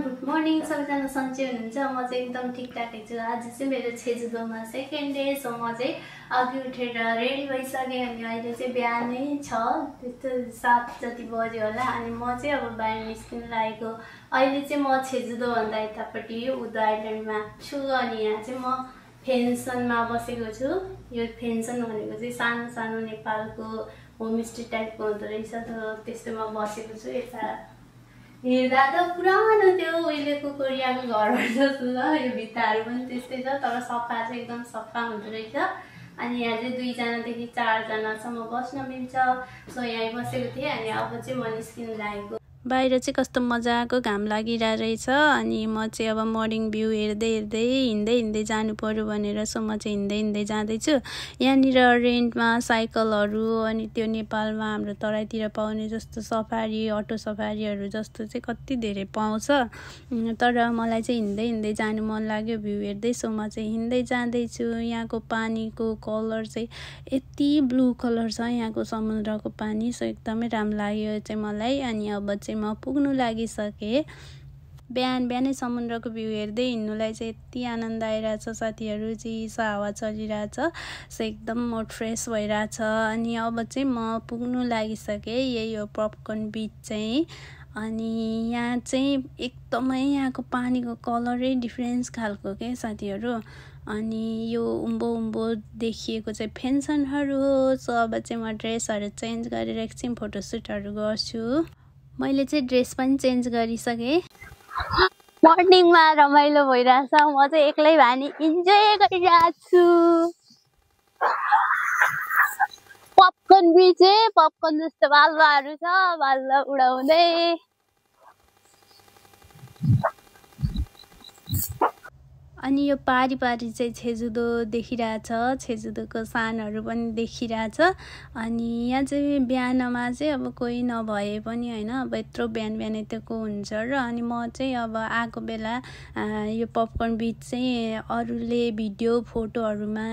Good morning सबैजना सन्चै हुनुहुन्छ। म चाहिँ एकदम ठिकठाकै छु। आज चाहिँ मेरो छेजुदोमा सेकेन्ड डे, सो म चाहिँ अघि उठेर रेडी भइसकेँ अनि अहिले चाहिँ बिहानै छ, त्यस्तो 7 जति बज्यो होला। अनि म चाहिँ अब बाहिर निस्किन लागेको। अहिले चाहिँ म छेजुदोभन्दा यतापट्टि उदो आइल्यान्डमा छु अनि यहाँ चाहिँ म फेन्सनमा बसेको छु। यो फेन्सन भनेको चाहिँ सानो सानो नेपालको होमस्टे टाइपको हुँदो रहेछ, त्यस्तोमा बसेको छु। यता हेर्दा त पुरानो त्यो उहिलेको कोरियाको घरहरू जस्तो छ, यो भित्ताहरू पनि त्यस्तै छ, तर सफा चाहिँ एकदम सफा हुँदो रहेछ। अनि यहाँ चाहिँ 2 जनादेखि 4 जनासम्म बस्न मिल्छ। सो यहीँ बसेको थिएँ अनि अब चाहिँ म निस्किन लागेको। बाहिर चाहिँ कस्तो मजाको घाम लागिरहेको रहेछ अनि म चाहिँ अब मर्निङ भ्यू हेर्दै हिँड्दै जानु पर्यो भनेर सो म चाहिँ हिँड्दै जाँदैछु। यहाँनिर रेन्टमा साइकलहरू अनि त्यो नेपालमा हाम्रो तराईतिर पाउने जस्तो सफारी अटो सफारीहरू जस्तो चाहिँ कति धेरै पाउँछ, तर मलाई चाहिँ हिँड्दै जानु मन लाग्यो भ्यू हेर्दै। सो म चाहिँ हिँड्दै जाँदैछु। यहाँको पानीको कलर चाहिँ यति ब्लू कलर छ यहाँको समुद्रको पानी, सो एकदमै राम्रो लाग्यो चाहिँ मलाई। अनि अब चाहिँ म पुग्नु लागिसकेँ। बिहानै समुद्रको भ्यू हेर्दै हिँड्नुलाई चाहिँ यति आनन्द आइरहेछ साथीहरू। चिसो हावा चलिरहेछ, सो एकदम मुड फ्रेस भइरहेछ। अनि अब चाहिँ म पुग्नु लागिसकेँ। यही हो पपकर्न बिच चाहिँ। अनि यहाँ चाहिँ एकदमै यहाँको पानीको कलरै डिफ्रेन्स खालको के साथीहरू। अनि यो उँभो देखिएको चाहिँ फेन्सनहरू हो। सो अब चाहिँ म ड्रेसहरू चेन्ज गरेर एकछिन फोटोसुटहरू गर्छु। मैले चाहिँ ड्रेस पनि चेन्ज गरिसकेँ। मर्निङमा रमाइलो भइरहेछ, म चाहिँ एक्लै भए नि इन्जोय गरिरहेको छु। पपकर्न बिच पपकर्न जस्तो बालुवाहरू छ, बालुवा उडाउँदै। अनि यो पारी चाहिँ छेजुदो देखिरहेछ, छेजुदोको सानहरू पनि देखिरहेछ। अनि यहाँ चाहिँ बिहानमा चाहिँ अब कोही नभए पनि होइन, अब यत्रो बिहानै त्यो को हुन्छ र। अनि म चाहिँ अब आएको बेला यो पपकर्न बिच चाहिँ अरूले भिडियो फोटोहरूमा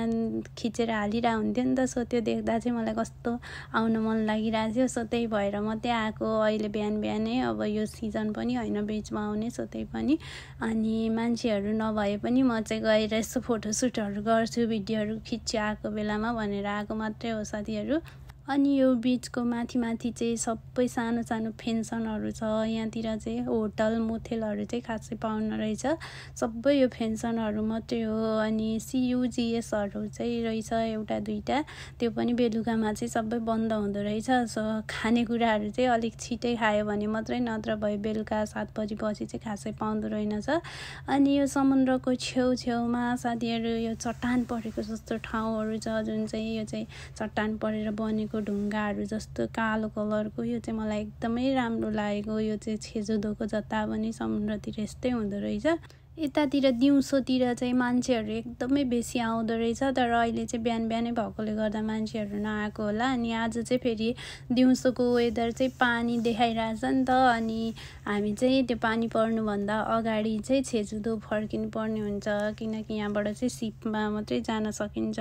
खिचेर हालिरहेको हुन्थ्यो नि त, सो त्यो देख्दा चाहिँ मलाई कस्तो आउन मन लागिरहेको थियो। सो त्यही भएर म त्यहाँ आएको अहिले बिहानै। अब यो सिजन पनि होइन बिचमा आउने, सो त्यही पनि। अनि मान्छेहरू नभए पनि म चाहिँ गएर यसो फोटोसुटहरू गर्छु, भिडियोहरू खिच्छु आएको बेलामा भनेर आएको मात्रै हो साथीहरू। अनि यो बिचको माथि चाहिँ सबै सानो फेन्सनहरू छ। यहाँतिर चाहिँ होटल मोटेलहरू चाहिँ खासै पाउन रहेछ, सबै यो फेन्सनहरू मात्रै हो। अनि CUGSहरू चाहिँ रहेछ एउटा 2टा, त्यो पनि बेलुकामा चाहिँ सबै बन्द हुँदो रहेछ। सो खानेकुराहरू चाहिँ अलिक छिटै खायो भने मात्रै, नत्र भए बेलुका 7 बजीपछि चाहिँ खासै पाउँदो रहेनछ। अनि यो समुद्रको छेउमा साथीहरू यो चट्टान परेको जस्तो ठाउँहरू छ, जुन चाहिँ यो चाहिँ चट्टान परेर बनेको ढुङ्गाहरू जस्तो कालो कलरको, यो चाहिँ मलाई एकदमै राम्रो लागेको। यो चाहिँ छेजुदोको जता पनि समुद्रतिर यस्तै हुँदो रहेछ। यतातिर दिउँसोतिर चाहिँ मान्छेहरू एकदमै बेसी आउँदो रहेछ, तर अहिले चाहिँ बिहानै भएकोले गर्दा मान्छेहरू नआएको होला। अनि आज चाहिँ फेरि दिउँसोको वेदर चाहिँ पानी देखाइरहेछ नि त। अनि हामी चाहिँ त्यो पानी पर्नुभन्दा अगाडि चाहिँ छेजुदो फर्किनु पर्ने हुन्छ, किनकि यहाँबाट चाहिँ सिपमा मात्रै जान सकिन्छ।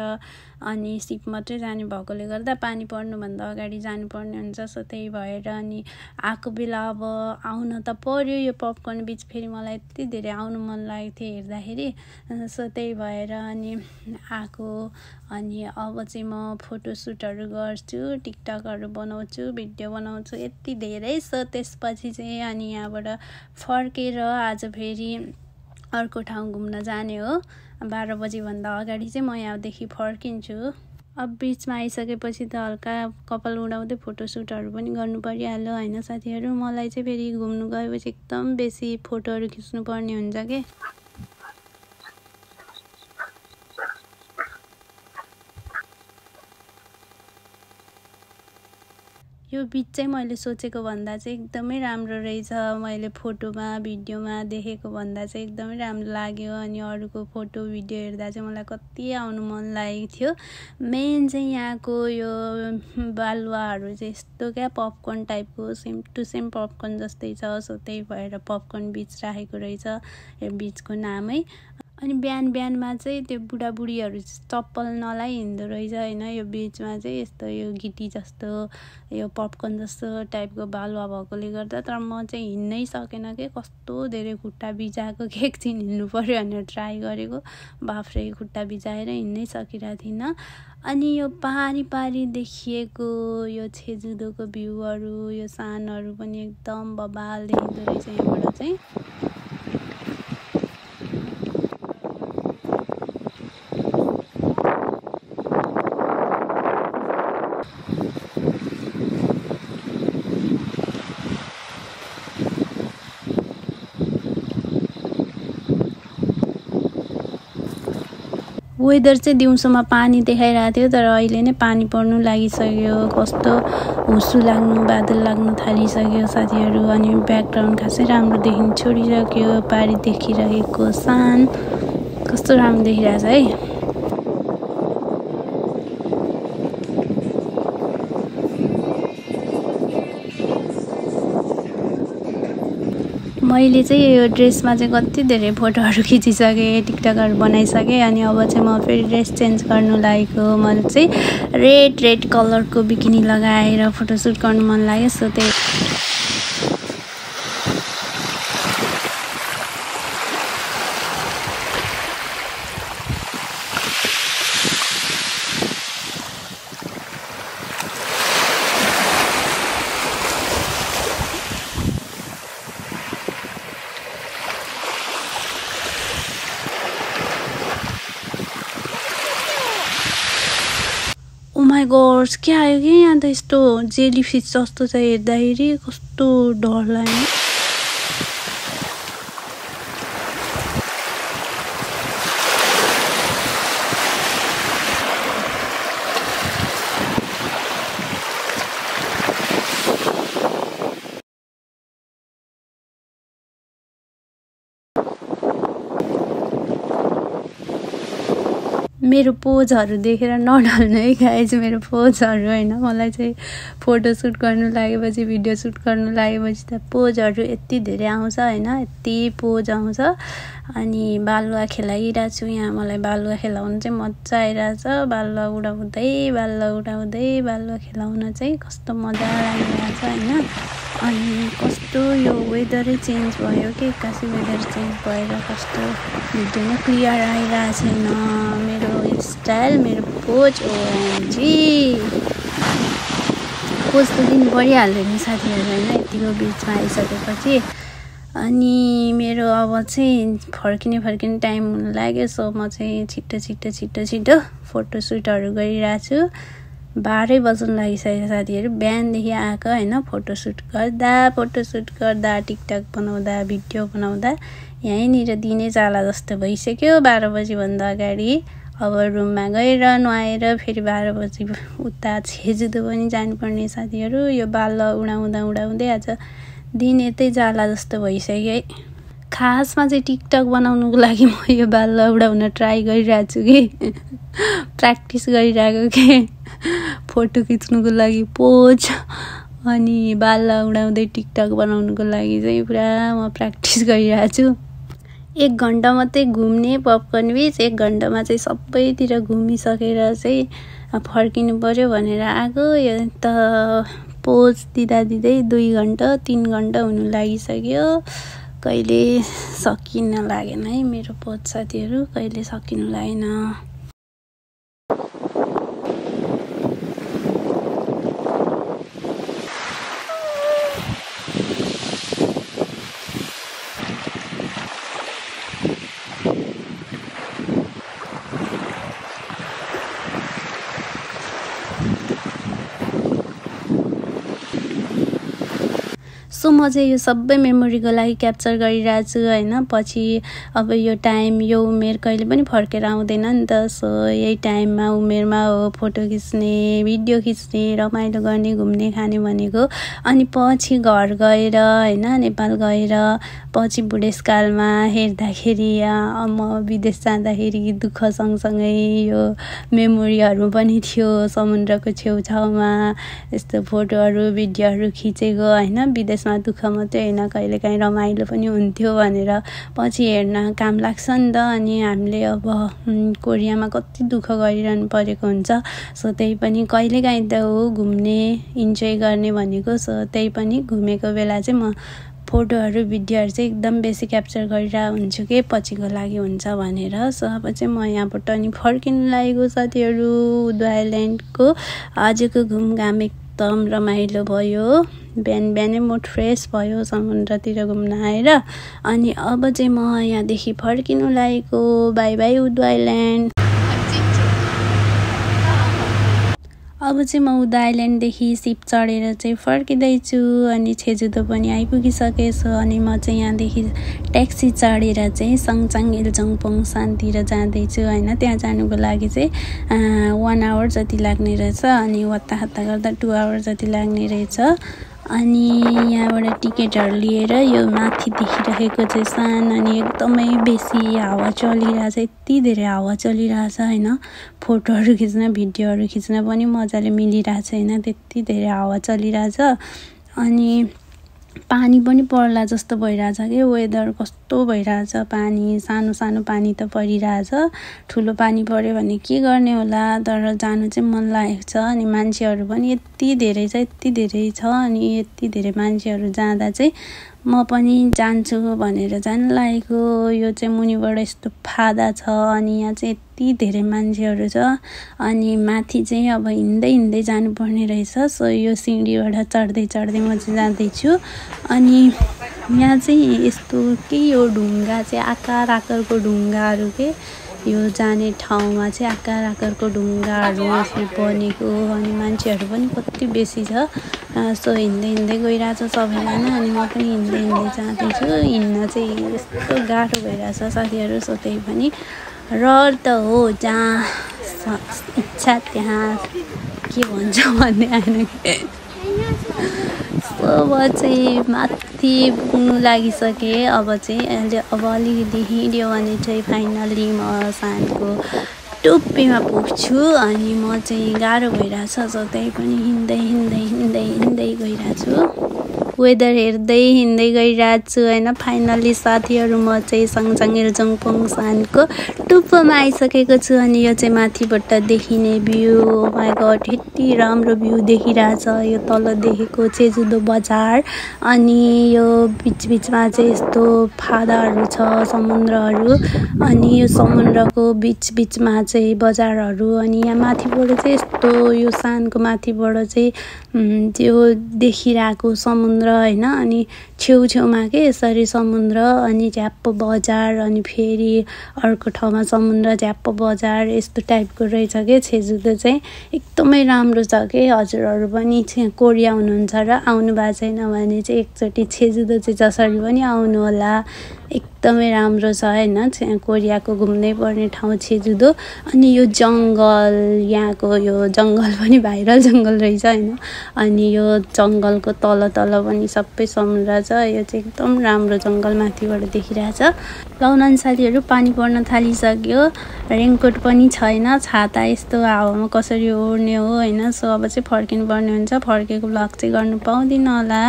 अनि सिप मात्रै जाने भएकोले गर्दा पानी पर्नुभन्दा अगाडि जानुपर्ने हुन्छ। सो त्यही भएर अनि आएको बेला अब आउन त पर्यो। यो पपकर्न बिच फेरि मलाई यति धेरै आउनु मन लागेको थियो हेर्दाखेरि, सो त्यही भएर अनि आएको। अनि अब चाहिँ म फोटोसुटहरू गर्छु, टिकटकहरू बनाउँछु, भिडियो बनाउँछु यति धेरै। सो त्यसपछि चाहिँ अनि यहाँबाट फर्केर आज फेरि अर्को ठाउँ घुम्न जाने हो। 12 बजीभन्दा अगाडि चाहिँ म यहाँदेखि फर्किन्छु। अब बिचमा आइसकेपछि त हल्का कपाल उडाउँदै फोटोसुटहरू पनि गर्नु परिहाल्यो होइन साथीहरू। मलाई चाहिँ फेरि घुम्नु गएपछि एकदम बेसी फोटोहरू खिच्नु पर्ने हुन्छ के। यो बिच चाहिँ मैले सोचेको भन्दा चाहिँ एकदमै राम्रो रहेछ। मैले फोटोमा भिडियोमा देखेको भन्दा चाहिँ एकदमै राम्रो लाग्यो। अनि अरूको फोटो भिडियो हेर्दा चाहिँ मलाई कति आउनु मन लागेको थियो। मेन चाहिँ यहाँको यो बालुवाहरू चाहिँ यस्तो क्या पपकर्न टाइपको, सेम टु सेम पपकर्न जस्तै छ। सो त्यही भएर पपकर्न बिच राखेको रहेछ यो बिचको नामै। अनि बिहान बिहानमा चाहिँ त्यो बुढाबुढीहरू चप्पल नलाइ हिँड्दो रहेछ होइन। यो बिचमा चाहिँ यस्तो यो गिटी जस्तो यो पपकर्न जस्तो टाइपको बालुवा भएकोले गर्दा। तर म चाहिँ हिँड्नै सकेन के, कस्तो धेरै खुट्टा बिजाएको के, एकछिन हिँड्नु पर्यो भनेर ट्राई गरेको, बाफ्रे खुट्टा बिजाएर हिँड्नै सकिरहेको थिइनँ। अनि यो पारी पारी देखिएको यो छेजुदोको भ्यूहरू, यो सानहरू पनि एकदम बबाल देखिँदो रहेछ यहाँबाट चाहिँ। वेदर चाहिँ दिउँसोमा पानी देखाइरहेको थियो, तर अहिले नै पानी पर्नु लागिसक्यो। कस्तो हुस्सु लाग्नु, बादल लाग्नु थालिसक्यो साथीहरू। अनि ब्याकग्राउन्ड खासै राम्रो देखिन छोडिसक्यो। पारी देखिरहेको सान कस्तो राम्रो देखिरहेछ है। मैले चाहिँ यो ड्रेसमा चाहिँ कति धेरै फोटोहरू खिचिसकेँ, टिकटकहरू बनाइसकेँ। अनि अब चाहिँ म फेरि ड्रेस चेन्ज गर्नु लागेको। मलाई चाहिँ रेड कलरको बिकिनी लगाएर फोटोसुट गर्नु मन लाग्यो। सो त्यही ओ माई गॉड, क्या आयो कि यहाँ त यस्तो जेली फिस जस्तो छ हेर्दाखेरि, कस्तो डर लाग्यो। मेरो पोजहरू देखेर नढल्नु है गाइज, मेरो पोजहरू होइन। मलाई चाहिँ फोटोसुट गर्नु लागेपछि, भिडियो सुट गर्नु लागेपछि त पोजहरू यति धेरै आउँछ होइन, यति पोज आउँछ। अनि बालुवा खेलाइरहेको छु यहाँ। मलाई बालुवा खेलाउनु चाहिँ मजा आइरहेछ। बालुवा उडाउँदै बालुवा खेलाउन चाहिँ कस्तो मजा लागिरहेछ होइन। अनि कस्तो यो वेदरै चेन्ज भयो कि, एक्कासी वेदर चेन्ज भएर कस्तो भिडियो नै क्लियर आइरहेको छैन। मेरो स्टाइल, मेरो पोज, ओएमजी पोज त दिनु परिहाल्यो नि साथीहरू होइन, यतिको बिचमा आइसकेपछि। अनि मेरो अब चाहिँ फर्किने टाइम हुन लाग्यो। सो म चाहिँ छिट्टो फोटोसुटहरू गरिरहेको छु। 12 बज्न लागिसक्यो साथीहरू, बिहानदेखि आएको होइन। फोटोसुट गर्दा टिकटक बनाउँदा, भिडियो बनाउँदा यहीँनिर दिनै जाला जस्तो भइसक्यो। 12 बजीभन्दा अगाडि अब रुममा गएर नुहाएर फेरि 12 बजी उता छेजुदो पनि जानुपर्ने साथीहरू। यो बालुवा उडाउँदै आज दिन यतै जाला जस्तो भइसक्यो है। खासमा चाहिँ टिकटक बनाउनुको लागि म यो बालुवा उडाउन ट्राई गरिरहेको छु कि, प्र्याक्टिस गरिरहेको कि, फोटो खिच्नुको लागि पोज। अनि बालुवा उडाउँदै टिकटक बनाउनुको लागि चाहिँ पुरा म प्र्याक्टिस गरिरहेको छु। 1 घन्टा मात्रै घुम्ने पपकर्न बिच, 1 घन्टामा चाहिँ सबैतिर घुमिसकेर चाहिँ फर्किनु पर्यो भनेर आएको। यो त पोज दिँदै 2 घन्टा 3 घन्टा हुनु लागिसक्यो। कहिले सकिन लागेन है मेरो पोज साथीहरू, कहिले सकिनु लागेन। सो म चाहिँ यो सबै मेमोरीको लागि क्याप्चर गरिरहेको छु होइन। पछि अब यो टाइम, यो उमेर कहिले पनि फर्केर आउँदैन नि त। सो यही टाइममा, उमेरमा हो फोटो खिच्ने, भिडियो खिच्ने, रमाइलो गर्ने, घुम्ने, खाने भनेको। अनि पछि घर गएर होइन, नेपाल गएर पछि बुढेसकालमा हेर्दाखेरि म विदेश जाँदाखेरि दुःख सँगसँगै यो मेमोरीहरू पनि थियो। समुद्रको छेउछाउमा यस्तो फोटोहरू, भिडियोहरू खिचेको होइन। विदेशमा जीवनमा दुःख मात्रै होइन कहिलेकाहीँ रमाइलो पनि हुन्थ्यो भनेर पछि हेर्न काम लाग्छ नि त। अनि हामीले अब कोरियामा कति दुःख गरिरहनु परेको हुन्छ। सो त्यही पनि कहिलेकाहीँ त हो घुम्ने इन्जोय गर्ने भनेको। सो त्यही पनि घुमेको बेला चाहिँ म फोटोहरू भिडियोहरू चाहिँ एकदम बेसी क्याप्चर गरिरहेको हुन्छु कि पछिको लागि हुन्छ भनेर। सो अब चाहिँ म यहाँबाट अनि फर्किनु लागेको साथीहरू उदय आइल्यान्डको। आजको घुमघाम एकदम रमाइलो भयो। बिहान बिहानै मुड फ्रेस भयो समुद्रतिर घुम्न आएर। अनि अब चाहिँ म यहाँदेखि फर्किनु लागेको। By by Uday island. अब चाहिँ म उदय आइल्यान्डदेखि सिप चढेर चाहिँ फर्किँदैछु। अनि छेजुदो पनि आइपुगिसकेछु। अनि म चाहिँ यहाँदेखि ट्याक्सी चढेर चाहिँ सङचाङ इल्चङपोङ सानतिर जाँदैछु होइन। त्यहाँ जानुको लागि चाहिँ 1 आवर जति लाग्ने रहेछ। अनि वत्ता हत्ता गर्दा 2 आवर जति लाग्ने रहेछ। अनि यहाँबाट टिकटहरू लिएर यो माथि देखिरहेको चाहिँ सान अनि एकदमै बेसी हावा चलिरहेछ। यति धेरै हावा चलिरहेछ होइन। फोटोहरू खिच्न भिडियोहरू खिच्न पनि मजाले मिलिरहेछ होइन। त्यति धेरै हावा चलिरहेछ। अनि पानी पनि पर्ला जस्तो भइरहेछ कि वेदर कस्तो भइरहेछ। पानी सानो सानो पानी त परिरहेछ। ठुलो पानी पर्यो भने के गर्ने होला। तर जानु चाहिँ मन लागेको छ। अनि मान्छेहरू पनि यति धेरै छ। अनि यति धेरै मान्छेहरू जाँदा चाहिँ म पनि जान्छु भनेर जान लागेको। यो चाहिँ मुनिबाट यस्तो फादा छ। अनि यहाँ चाहिँ यति धेरै मान्छेहरू छ। अनि माथि चाहिँ अब हिँड्दै जानुपर्ने रहेछ। सो यो सिँढीबाट चढ्दै म चाहिँ जाँदैछु। अनि यहाँ चाहिँ यस्तो के यो ढुङ्गा चाहिँ आकारको ढुङ्गाहरू के यो जाने ठाउँमा चाहिँ आकारको ढुङ्गाहरू यसले बनेको। अनि मान्छेहरू पनि कति बेसी छ। सो हिँड्दै गइरहेछ सबैजना। अनि म पनि हिँड्दै जाँदैछु। हिँड्न चाहिँ यस्तो गाह्रो भइरहेछ साथीहरू। सो त्यही पनि रहर त हो जहाँ इच्छा त्यहाँ के भन्छ भन्ने आएन। अब चाहिँ माथि पुग्नु लागिसकेँ। अब चाहिँ अब अलिकति हिँड्यो भने चाहिँ फाइनल्ली म सानको टुप्पीमा पुग्छु। अनि म चाहिँ गाह्रो भइरहेछ। सो त्यही पनि हिँड्दै गइरहेछु। वेदर हेर्दै हिँड्दै गइरहेको छु होइन। फाइनल्ली साथीहरू म चाहिँ सङचाङ इल्चङपोङ सानको टुप्पोमा आइसकेको छु। अनि यो चाहिँ माथिबाट देखिने भ्यू। माई गड यति राम्रो भ्यू देखिरहेछ। यो तल देखेको छेजुदो बजार। अनि यो बिचमा चाहिँ यस्तो फादाहरू छ समुद्रहरू। अनि यो समुद्रको बिचमा चाहिँ बजारहरू। अनि यहाँ माथिबाट चाहिँ यस्तो यो सानको माथिबाट चाहिँ त्यो देखिरहेको समुद्र होइन। अनि छेउमा के यसरी समुद्र अनि झ्याप्प बजार। अनि फेरि अर्को ठाउँमा समुद्र झ्याप्प बजार यस्तो टाइपको रहेछ के छेजुदो चाहिँ। एकदमै राम्रो छ के। हजुरहरू पनि कोरिया हुनुहुन्छ र आउनु भएको छैन भने चाहिँ एकचोटि छेजुदो चाहिँ जसरी पनि आउनु होला। एकदमै राम्रो छ होइन। कोरियाको घुम्नै पर्ने ठाउँ छेजुदो। अनि यो जङ्गल यहाँको यो जङ्गल पनि भाइरल जङ्गल रहेछ होइन। अनि यो जङ्गलको तल पनि सबै समुद्र छ। यो चाहिँ एकदम राम्रो जङ्गल माथिबाट देखिरहेछ। लाउन साथीहरू पानी पर्न थालिसक्यो। रेनकोट पनि छैन। छाता यस्तो हावामा कसरी ओर्ने हो होइन। सो अब चाहिँ फर्किनु पर्ने हुन्छ। फर्केको ब्लग चाहिँ गर्नु पाउँदिनँ होला।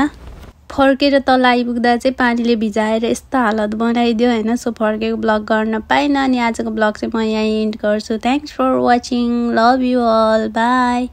फर्केर तल आइपुग्दा चाहिँ पानीले भिजाएर यस्तो हालत बनाइदियो होइन। सो फर्केको ब्लग गर्न पाइनँ। अनि आजको ब्लग चाहिँ म यहाँ एन्ड गर्छु। Thanks for watching. Love you all. By.